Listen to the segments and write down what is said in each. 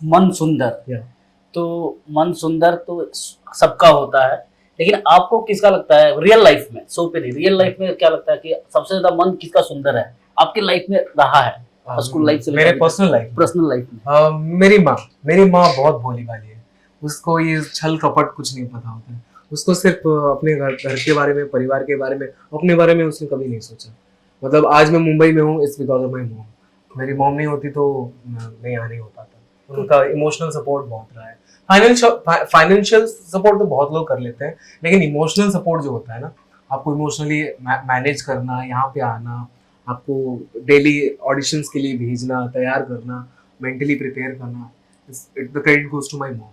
मन सुंदर। या तो मन सुंदर तो सबका होता है, लेकिन आपको किसका लगता है रियल लाइफ में, सो पे नहीं, रियल लाइफ में क्या लगता है कि सबसे ज्यादा मन किसका सुंदर है आपकी लाइफ में रहा है, स्कूल लाइफ से मेरे लेकर पर्सनल लाइफ पर्सनल लाइफ में? मेरी माँ बहुत भोली भाली है। उसको ये छल कपट कुछ नहीं पता होता है। उसको सिर्फ अपने घर घर के बारे में, परिवार के बारे में, अपने बारे में उसने कभी नहीं सोचा। मतलब आज मैं मुंबई में हूँ, it's because of my mom. मेरी मॉम नहीं होती तो मैं यहाँ नहीं हो पाता। उनका इमोशनल सपोर्ट बहुत रहा है। फाइनेंशियल सपोर्ट तो बहुत लोग कर लेते हैं, लेकिन इमोशनल सपोर्ट जो होता है ना, आपको इमोशनली मैनेज करना, यहाँ पे आना, आपको डेली ऑडिशंस के लिए भेजना, तैयार करना, मेंटली प्रिपेयर करना, the credit goes to my mom.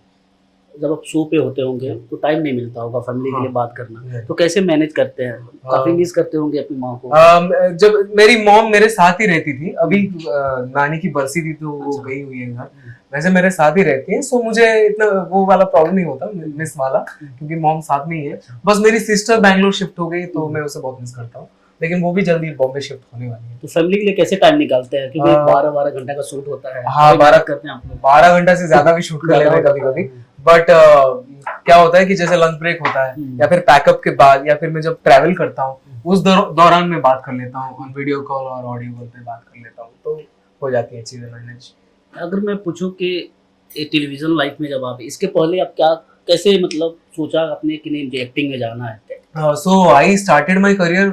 जब आप शो पे होते होंगे तो टाइम नहीं मिलता होगा फैमिली के लिए हाँ। बात करना, Yeah. तो कैसे मैनेज करते हैं? काफी मिस करते होंगे अपनी माँ को। जब मेरी मॉम मेरे साथ ही रहती थी, अभी नानी की बरसी थी तो वो अच्छा। गई हुई है घर। वैसे मेरे साथ ही रहती है, सो मुझे इतना वो वाला प्रॉब्लम नहीं होता, मिस वाला, क्योंकि मॉम साथ में ही है। बस मेरी सिस्टर बैंगलोर शिफ्ट हो गई तो मैं उसे बहुत मिस करता हूँ, लेकिन वो भी जल्दी बॉम्बे शिफ्ट होने वाली है। तो फैमिली के लिए कैसे टाइम निकालते हैं, क्योंकि अ, 12-12 घंटे का शूट होता है? हाँ, 12 करते हैं आप लोग? 12 घंटा से ज्यादा भी शूट कर लेते हैं कभी कभी। बट क्या होता है कि जैसे लंच ब्रेक होता है या फिर पैकअप के बाद, या फिर मैं जब ट्रैवल करता हूँ उस दौरान मैं बात कर लेता हूँ, ऑन वीडियो कॉल और ऑडियो कॉल पे बात कर लेता हूँ, तो हो जाती है चीजें मैनेज। अगर मैं पूछूं कि ये टेलीविजन लाइफ में जब आप, इसके पहले आप क्या, कैसे मतलब सोचा आपने कि नहीं मुझे एक्टिंग में जाना है? So I started my career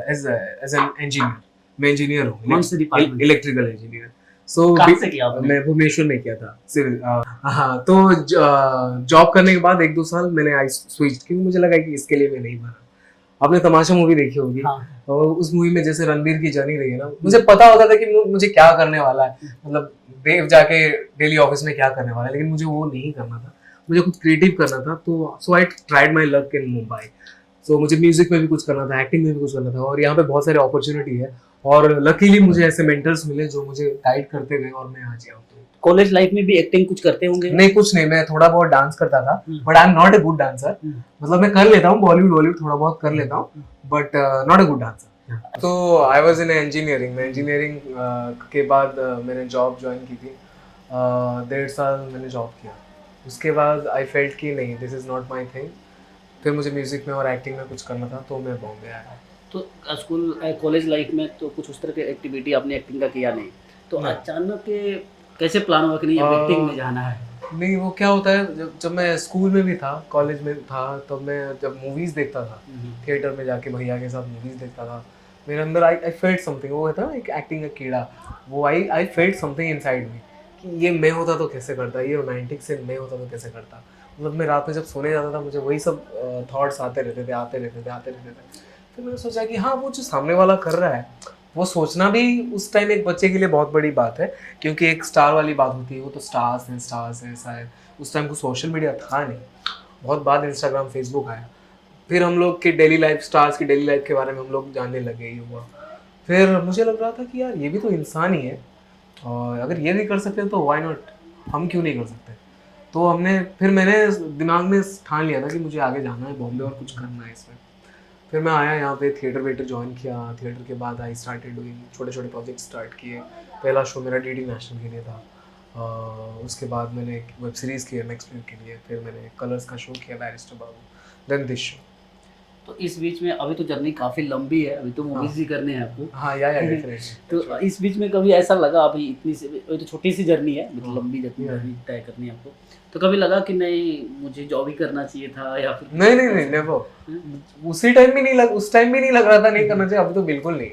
as an engineer. मैं इंजीनियर कौन से हूँ, डिपार्टमेंट? Electrical engineer. सो कहाँ से किया आपने? मैं भुवनेश्वर में किया था सिविल। हाँ, तो जॉब करने के बाद 1-2 साल मैंने आई स्विच, क्योंकि मुझे लगा कि इसके लिए मैं नहीं बना। आपने तमाशा मूवी देखी होगी। हाँ। और उस मूवी में जैसे रणबीर की जर्नी रही है ना, मुझे पता होता था कि मुझे क्या करने वाला है, मतलब देव जाके डेली ऑफिस में क्या करने वाला है, लेकिन मुझे वो नहीं करना था, मुझे कुछ क्रिएटिव करना था। तो सो आई ट्राइड माई लक इन मुंबई। सो मुझे म्यूजिक में भी कुछ करना था, एक्टिंग में भी कुछ करना था, और यहाँ पे बहुत सारे अपॉर्चुनिटी है, और लकीली मुझे ऐसे मेंटर्स मिले जो मुझे गाइड करते गए, और मैं आज यहाँ पे। कॉलेज लाइफ में भी एक्टिंग कुछ करते होंगे? नहीं, कुछ नहीं, मैं थोड़ा बहुत डांस करता था, but I am not a good dancer. मतलब मैं कर लेता हूँ बॉलीवुड वॉलीवुड थोड़ा बहुत कर लेता हूँ, but not a good dancer. तो आई वाज इन इंजीनियरिंग। मैं इंजीनियरिंग के बाद मैंने जॉब ज्वाइन की थी। 1.5 साल मैंने जॉब किया। उसके बाद आई फेल्ट कि नहीं, this is not my thing. फिर मुझे म्यूजिक में और एक्टिंग में कुछ करना था, तो मैं बॉम्बे आया। तो स्कूल कॉलेज लाइफ में तो कुछ उस तरह की एक्टिविटी आपने एक्टिंग का किया नहीं, तो नहीं। अचानक के कैसे प्लान हुआ कि नहीं अब एक्टिंग में जाना है? नहीं, वो क्या होता है, जब मैं स्कूल में भी था, कॉलेज में था, तब मैं जब मूवीज देखता था, थिएटर में जाके भैया के साथ मूवीज देखता था, मेरे अंदर आई फेल्ट समथिंग। वो होता है ना एक एक्टिंग का कीड़ा, वो I felt something inside me कि ये मैं होता तो कैसे करता, ये रोमांटिक से मैं होता तो कैसे करता। मतलब मैं रात में जब सोने जाता था, मुझे वही सब थॉट्स आते रहते थे। फिर मैंने सोचा कि हाँ, वो जो सामने वाला कर रहा है, वो सोचना भी उस टाइम एक बच्चे के लिए बहुत बड़ी बात है, क्योंकि एक स्टार वाली बात होती है, वो तो स्टार्स हैं ऐसा है। उस टाइम को सोशल मीडिया था नहीं, बहुत बाद इंस्टाग्राम फेसबुक आया, फिर हम लोग के डेली लाइफ, स्टार्स की डेली लाइफ के बारे में हम लोग जानने लगे, ये हुआ। फिर मुझे लग रहा था कि यार ये भी तो इंसान ही है, और अगर ये भी कर सकते हैं तो व्हाई नॉट, हम क्यों नहीं कर सकते। तो फिर मैंने दिमाग में ठान लिया था कि मुझे आगे जाना है बॉम्बे और कुछ करना है इसमें। फिर मैं आया यहाँ पे, थिएटर वेटर ज्वाइन किया। थिएटर के बाद आई स्टार्टेड डूइंग छोटे छोटे प्रोजेक्ट स्टार्ट किए। पहला शो मेरा डीडी नेशनल के लिए था। उसके बाद मैंने एक वेब सीरीज़ की एमएक्स प्लेयर के लिए, फिर मैंने कलर्स का शो किया, barrister Babu, then this show. तो इस बीच में अभी तो जर्नी काफ़ी लंबी है, अभी तो मूवीज ही करने हैं आपको। हाँ, या डेफिनेटली। तो इस बीच में कभी ऐसा लगा, अभी इतनी से अभी तो छोटी सी जर्नी है, मतलब लंबी जर्नी तय करनी है आपको, तो कभी लगा कि नहीं मुझे जॉब ही करना चाहिए था, या फिर नहीं, नेवर। उस टाइम भी नहीं लग रहा था नहीं करना चाहिए, अभी तो बिल्कुल नहीं,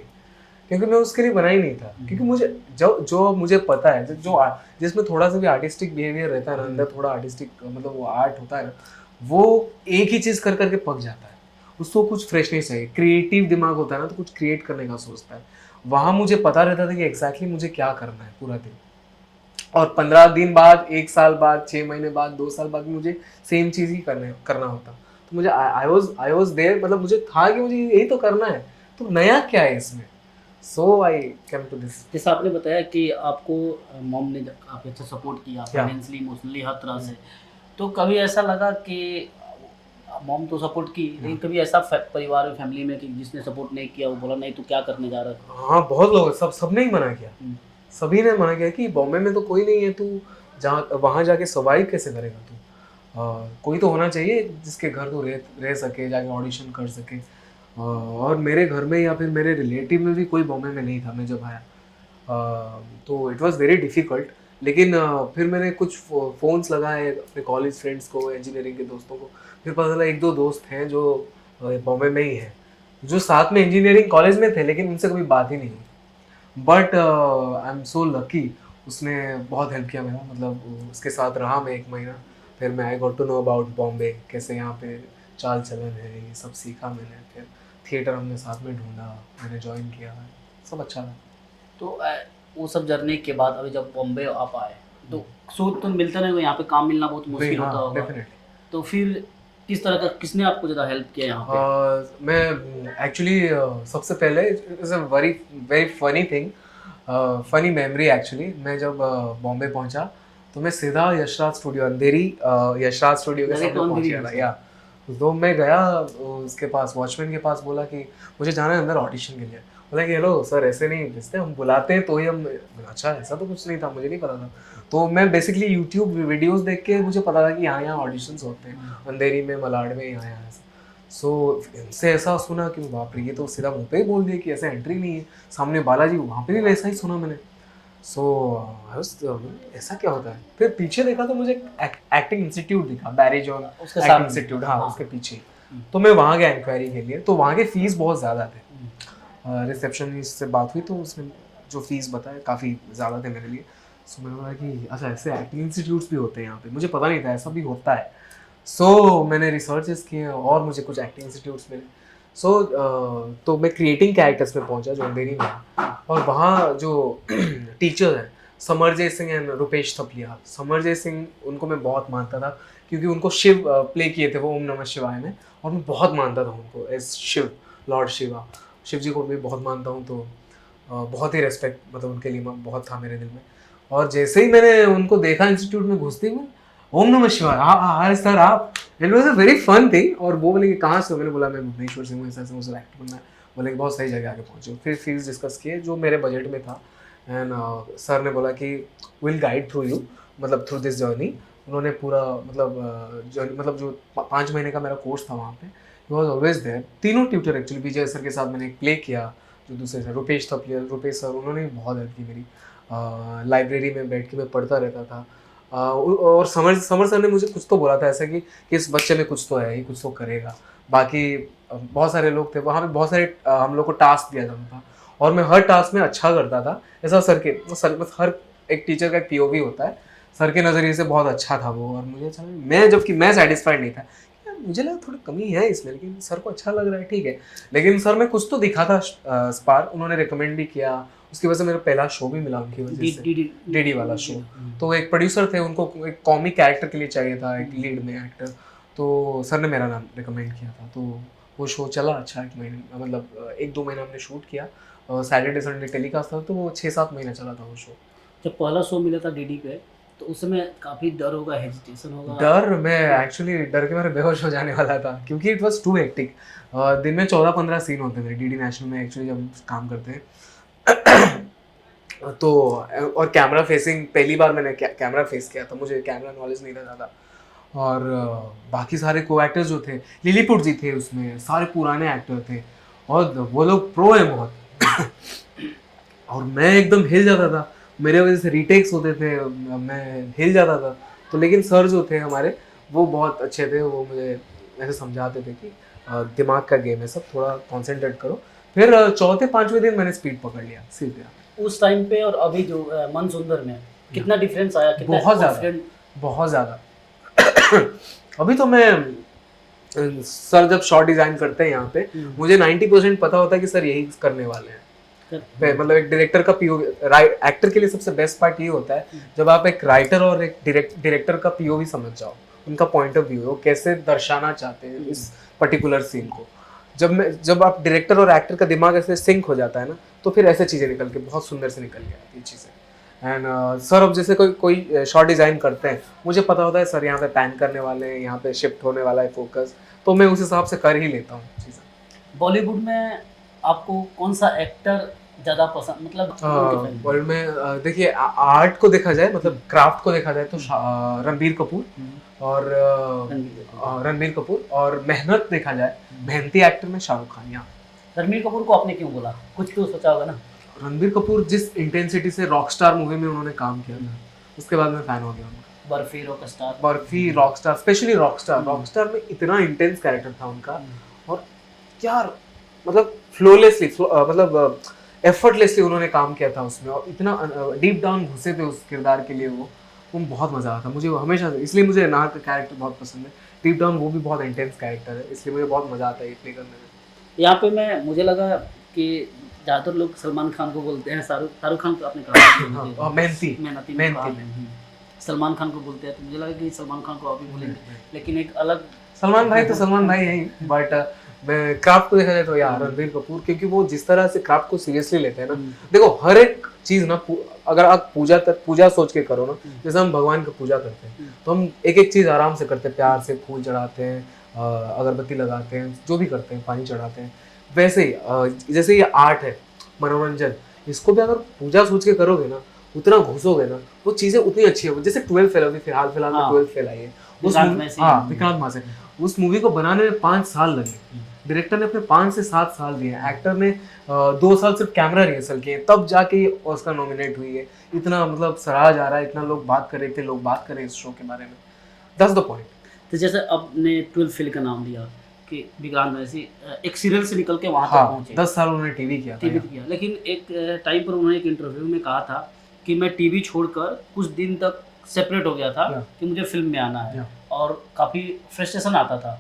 क्योंकि मैं उसके लिए बना ही नहीं था। क्योंकि मुझे जो मुझे पता है, जो जिसमें थोड़ा सा भी आर्टिस्टिक बिहेवियर रहता है ना, अंदर थोड़ा आर्टिस्टिक, मतलब वो आर्ट होता है ना, वो एक ही चीज़ कर करके पक जाता है। उसको कुछ फ्रेशनेस चाहिए, क्रिएटिव दिमाग होता है ना, तो कुछ क्रिएट करने का सोचता है। वहाँ मुझे पता रहता था कि एग्जैक्टली मुझे क्या करना है पूरा दिन, और 15 दिन बाद, 1 साल बाद, 6 महीने बाद, 2 साल बाद मुझे सेम चीज़ ही करना होता। तो मुझे आई वॉज देयर, मतलब मुझे था कि मुझे यही तो करना है, तो नया क्या है इसमें। सो आई केम टू दिस। जैसा आपने बताया कि आपको मॉम ने काफ़ी अच्छा सपोर्ट किया, फाइनेंशियली, इमोशनली, हर तरह से, तो कभी ऐसा लगा कि मॉम तो सपोर्ट की, लेकिन कभी ऐसा परिवार में, फैमिली में कि जिसने सपोर्ट नहीं किया, वो बोला नहीं तू क्या करने जा रहा है? हाँ, बहुत लोग, सबने ही मना किया। सभी ने मना किया कि बॉम्बे में तो कोई नहीं है, तू जहाँ वहाँ जाके सर्वाइव कैसे करेगा तू? कोई तो होना चाहिए जिसके घर तो रह सके, जाके ऑडिशन कर सके। और मेरे घर में या फिर मेरे रिलेटिव में भी कोई बॉम्बे में नहीं था मैं जब आया। तो इट वाज वेरी डिफ़िकल्ट। लेकिन फिर मैंने कुछ फ़ोन्स लगाए अपने कॉलेज फ्रेंड्स को, इंजीनियरिंग के दोस्तों को। फिर पता चला 1-2 दोस्त हैं जो बॉम्बे में ही हैं, जो साथ में इंजीनियरिंग कॉलेज में थे लेकिन उनसे कभी बात ही नहीं हुई। But I am so lucky, उसने बहुत हेल्प किया मेरा, मतलब उसके साथ रहा मैं 1 महीना। फिर मैं I got to know about Bombay, कैसे यहाँ पे चाल चलन है, ये सब सीखा मैंने। फिर थिएटर हमने साथ में ढूंढा, मैंने ज्वाइन किया, सब अच्छा था। तो वो सब जर्नी के बाद अभी जब बॉम्बे आप आए तो सूट तो मिलता नहीं, यहाँ पे काम मिलना बहुत मुश्किल होता होगा। डेफिनेटली। तो फिर किस तरह का, किसने आपको ज़्यादा हेल्प किया यहाँ पे? मैं एक्चुअली सबसे पहले it's a very very funny thing, funny memory actually. मैं जब बॉम्बे पहुंचा तो मैं सीधा यशराज स्टूडियो, अंधेरी यशराज स्टूडियो के सामने पहुंच गया था। या तो मैं गया उसके पास, वॉचमैन के पास, बोला कि मुझे जाना है अंदर ऑडिशन के लिए। बोला कि हेलो सर, ऐसे नहीं भेजते, हम बुलाते हैं तो ही हम। अच्छा, ऐसा तो कुछ नहीं था, मुझे नहीं पता था। तो मैं बेसिकली यूट्यूब वीडियोस देख के मुझे पता था कि यहाँ ऑडिशंस होते हैं, अंधेरी में, मलाड में, यहाँ सो इनसे ऐसा सुना कि बाप रे, ये तो सीधा मुँह पे ही बोल दिया कि ऐसा एंट्री नहीं है। सामने बालाजी, वहाँ पे भी वैसा ही सुना मैंने। सो ऐसा क्या होता है? फिर पीछे देखा तो मुझे एक्टिंग इंस्टीट्यूट दिखा, बैरिजॉन एक्टिंग इंस्टीट्यूट, हाँ उसके पीछे। तो मैं वहाँ गया इंक्वायरी के लिए। तो वहाँ के फीस बहुत ज़्यादा थे। रिसेप्शनिस्ट से बात हुई तो उसने जो फीस बताया काफ़ी ज़्यादा थे मेरे लिए। सो मैंने बोला कि अच्छा, ऐसे एक्टिंग इंस्टीट्यूट्स भी होते हैं यहाँ पे, मुझे पता नहीं था ऐसा भी होता है। सो मैंने रिसर्चेस किए और मुझे कुछ एक्टिंग इंस्टीट्यूट्स मिले। तो मैं क्रिएटिंग कैरेक्टर्स में पहुंचा जो अंधेरी में है। और वहाँ जो टीचर हैं समरजय सिंह एंड रुपेश थपलिया, समरजय सिंह उनको मैं बहुत मानता था क्योंकि उनको शिव प्ले किए थे वो ओम नमः शिवाय में, और मैं बहुत मानता था उनको एज शिव, लॉर्ड शिवा। शिव जी को भी बहुत मानता हूँ। तो बहुत ही रेस्पेक्ट मतलब उनके लिए बहुत था मेरे दिल में। और जैसे ही मैंने उनको देखा इंस्टीट्यूट में घुसते ही, ओम नमः शिवाय, हाँ सर आप, it was a very fun thing. और वो बोले कि कहाँ से हो? मैंने बोला मैं भुवनेश्वर से हूँ, ऐसा ऐसा मुझे एक्टर बनना है। बोले कि बहुत सही जगह आके पहुँचे। फिर फीस डिस्कस किए जो मेरे बजट में था। एंड सर ने बोला कि विल गाइड थ्रू यू, मतलब थ्रू दिस जर्नी। उन्होंने पूरा मतलब जो 5 महीने का मेरा कोर्स था वहाँ पे, ही वॉज ऑलवेज देयर। तीनों ट्यूटर एक्चुअली, विजय सर के साथ मैंने एक प्ले किया, जो दूसरे सर रुपेश सर, उन्होंने भी बहुत हेल्प की मेरी। लाइब्रेरी में बैठ के मैं पढ़ता रहता था। और समर सर ने मुझे कुछ तो बोला था ऐसा कि इस बच्चे में कुछ तो है, ये कुछ तो करेगा। बाकी बहुत सारे लोग थे वहाँ पे, बहुत सारे हम लोग को टास्क दिया जाता था और मैं हर टास्क में अच्छा करता था। ऐसा सर हर एक टीचर का एक पीओवी होता है, सर के नज़रिए से बहुत अच्छा था वो। और मुझे अच्छा, मैं सेटिस्फाइड नहीं था, मुझे लगा थोड़ी कमी है इसमें, लेकिन सर को अच्छा लग रहा है, ठीक है। लेकिन सर में कुछ तो दिखा था स्पार्क, उन्होंने रिकमेंड भी किया। उसकी वजह से मेरा पहला शो भी मिला उनकी वजह से, डीडी वाला शो। तो एक प्रोड्यूसर थे, उनको एक कॉमिक कैरेक्टर के लिए चाहिए था एक लीड में एक्टर, तो सर ने मेरा नाम रिकमेंड किया था। तो वो शो चला अच्छा 1 महीने, मतलब 1-2 महीना हमने शूट किया। सैटरडे संडे टेलीकास्ट था, तो वो 6-7 महीना चला था वो शो। जब पहला शो मिला था डीडी पे तो उस समय काफ़ी डर होगा, हेजिटेशन होगा? डर, मैं एक्चुअली डर के मारे बेहोश हो जाने वाला था क्योंकि इट वाज टू हेक्टिक। दिन में 14-15 सीन होते थे डीडी नेशनल में एक्चुअली जब काम करते हैं। तो और कैमरा फेसिंग, पहली बार मैंने कैमरा फेस किया था, मुझे कैमरा नॉलेज नहीं था ज़्यादा। और बाकी सारे को एक्टर्स जो थे, लिलीपुट जी थे उसमें, सारे पुराने एक्टर थे और वो लोग प्रो हैं बहुत। और मैं एकदम हिल जाता था, मेरे वजह से रीटेक्स होते थे, मैं हिल जाता था। तो लेकिन सर जो थे हमारे, वो बहुत अच्छे थे, वो मुझे ऐसे समझाते थे कि दिमाग का गेम है सब, थोड़ा कॉन्सेंट्रेट करो। फिर 4थे-5वें दिन मैंने स्पीड पकड़ लिया सीधे। उस टाइम पे और अभी जो मन सुंदर में कितना डिफरेंस आया? कितना बहुत ज़्यादा, बहुत ज़्यादा। अभी तो मैं सर जब शॉट डिज़ाइन करते हैं यहाँ पे, मुझे 90% पता होता है कि सर यही करने वाले हैं। मतलब एक डायरेक्टर का पीओवी, एक्टर के लिए सबसे बेस्ट पार्ट ये होता है जब आप एक राइटर और एक डायरेक्टर का पीओवी समझ जाओ, उनका पॉइंट ऑफ व्यू, वो कैसे दर्शाना चाहते हैं इस पर्टिकुलर सीन को। जब आप डायरेक्टर और एक्टर का दिमाग ऐसे सिंक हो जाता है ना, तो फिर ऐसे चीज़ें निकल के बहुत सुंदर से निकल के आती है चीज़ें। एंड सर अब जैसे कोई शॉट डिज़ाइन करते हैं, मुझे पता होता है सर यहाँ पे पैन करने वाले हैं, यहाँ पे शिफ्ट होने वाला है फोकस, तो मैं उस हिसाब से कर ही लेता हूँ चीज़ें। बॉलीवुड में आपको कौन सा एक्टर ज़्यादा पसंद, मतलब उनके fan? वर्ल्ड में देखिए आर्ट को देखा जाए, मतलब क्राफ्ट को देखा जाए तो रणबीर कपूर और रणबीर कपूर, और मेहनत देखा जाए, मेहनती एक्टर में शाहरुख खान। यहाँ रणबीर कपूर को आपने क्यों बोला, कुछ तो सोचा होगा ना? रणबीर कपूर जिस इंटेंसिटी से रॉकस्टार मूवी में उन्होंने काम किया था, उसके बाद मैं फैन हो गया उनका। Barfi, Rockstar, barfi, Rockstar, specially Rockstar में इतना इंटेंस कैरेक्टर था उनका, और क्या मतलब फ्लोलेसली, मतलब एफर्टलेसली उन्होंने काम किया था उसमें, और इतना डीप डाउन घुसे थे उस किरदार के लिए, वो बहुत मजा आता मुझे हमेशा से, इसलिए मुझे नाग का कैरेक्टर बहुत पसंद है। डीप डाउन वो भी बहुत इंटेंस कैरेक्टर है, इसलिए मुझे बहुत मजा आता है ये प्ले करने में। यहाँ पे मुझे लगा कि ज़्यादातर लोग सलमान खान को बोलते हैं, शाहरुख खान को आपने कहा मेहनती, सलमान खान को बोलते हैं, तो मुझे लगा कि सलमान खान को आप भी बोलेंगे, लेकिन एक अलग सलमान भाई तो सलमान भाई है ही, बट क्राफ्ट को देखा जाए तो यार रणबीर कपूर, क्योंकि वो जिस तरह से क्राफ्ट को सीरियसली लेते हैं ना, देखो हर एक चीज ना, अगर आप पूजा सोच के करो ना, जैसे हम भगवान की पूजा करते हैं तो हम एक एक चीज आराम से करते हैं, प्यार से फूल चढ़ाते हैं, अगरबत्ती लगाते हैं, जो भी करते हैं, पानी चढ़ाते हैं, वैसे ही जैसे ये आर्ट है, मनोरंजन, इसको भी अगर पूजा सोच के करोगे ना, उतना घुसोगे ना, वो चीजें उतनी अच्छी है। जैसे 12 फेल, अभी फिलहाल में 12 फेल आई है, विक्रांत मासे, उस मूवी को बनाने में 5 साल लगे, डायरेक्टर ने अपने 5 से 7 साल दिए, एक्टर ने 2 साल सिर्फ कैमरा रिहर्सल किए, तब जाके ऑस्कर नॉमिनेट हुई है। इतना मतलब सराहा जा रहा है, इतना लोग बात कर रहे थे, लोग बात कर रहे हैं इस शो के बारे में, दैट्स द पॉइंट। तो जैसे आपने 12 फेल का नाम लिया कि विक्रांत मैसी एक सीरियल से निकल के वहाँ तक पहुँचे, 10 साल उन्होंने टीवी किया, लेकिन एक टाइम पर उन्होंने एक इंटरव्यू में कहा था कि मैं टीवी छोड़कर कुछ दिन तक सेपरेट हो गया था कि मुझे फिल्म में आना है, और काफी फ्रस्ट्रेशन आता था,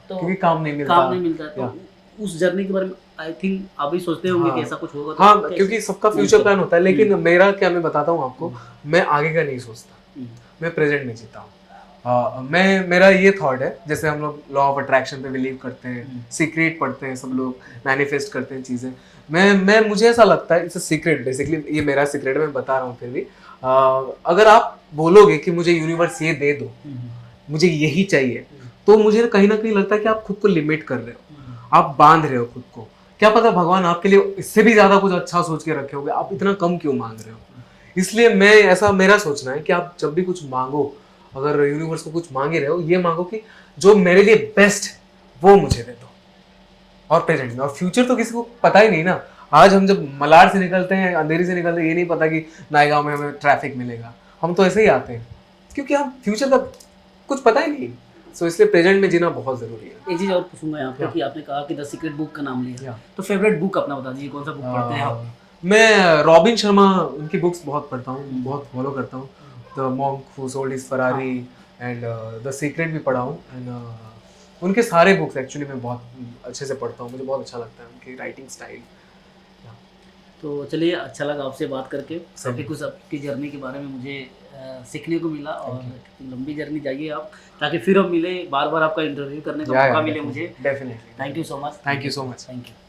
तो क्योंकि काम नहीं मिलता, तो उस जर्नी के बारे में आई थिंक आप भी सोचते होंगे कि ऐसा कुछ होगा, तो क्योंकि सबका फ्यूचर प्लान होता है, लेकिन मेरा क्या, मैं बताता हूँ आपको, मैं आगे का नहीं सोचता, मैं प्रेजेंट में जीता हूँ। मेरा ये थॉट है, जैसे हम लोग लॉ ऑफ अट्रैक्शन पे बिलीव करते हैं, सीक्रेट पढ़ते हैं, सब लोग मैनिफेस्ट करते हैं चीजें, मैं मुझे ऐसा लगता है, इट्स अ सीक्रेट, बेसिकली ये मेरा सीक्रेट है, मैं बता रहा हूँ फिर भी, अगर आप बोलोगे कि मुझे यूनिवर्स ये दे दो, मुझे यही चाहिए, तो मुझे कहीं ना कहीं लगता है कि आप खुद को लिमिट कर रहे हो, आप बांध रहे हो खुद को। क्या पता भगवान आपके लिए इससे भी ज्यादा कुछ अच्छा सोच के रखे होंगे, आप इतना कम क्यों मांग रहे हो। इसलिए मेरा सोचना है कि आप जब भी कुछ मांगो, अगर यूनिवर्स को कुछ मांगे रहे हो, ये मांगो कि जो मेरे लिए बेस्ट वो मुझे दे दो, और प्रेजेंट में। और फ्यूचर तो किसी को पता ही नहीं ना, आज हम जब मलाड से निकलते हैं, अंधेरी से निकलते हैं, ये नहीं पता कि नायगांव में हमें ट्रैफिक मिलेगा, हम तो ऐसे ही आते हैं, क्योंकि हम फ्यूचर का कुछ पता ही नहीं। सो इसलिए प्रेजेंट में जीना बहुत जरूरी है। एक चीज और पूछूंगा यहाँ पे कि आपने कहा कि द सीक्रेट बुक का नाम लिया, तो फेवरेट बुक अपना बता दीजिए, कौन सा बुक पढ़ते हैं आप? मैं रॉबिन शर्मा उनकी बुक्स बहुत पढ़ता हूँ, बहुत फॉलो करता हूँ। The monk who sold his Ferrari and the secret भी पढ़ा हूँ, एंड उनके सारे बुक्स एक्चुअली मैं बहुत अच्छे से पढ़ता हूँ, मुझे बहुत अच्छा लगता है उनकी राइटिंग स्टाइल। तो चलिए, अच्छा लगा आपसे बात करके, काफ़ी कुछ आपकी जर्नी के बारे में मुझे सीखने को मिला, और लंबी जर्नी जाइए आप, ताकि फिर हम मिले, बार बार आपका इंटरव्यू करने का मौका मिले मुझे। Definitely. Thank you so much. Thank you so much. Thank you.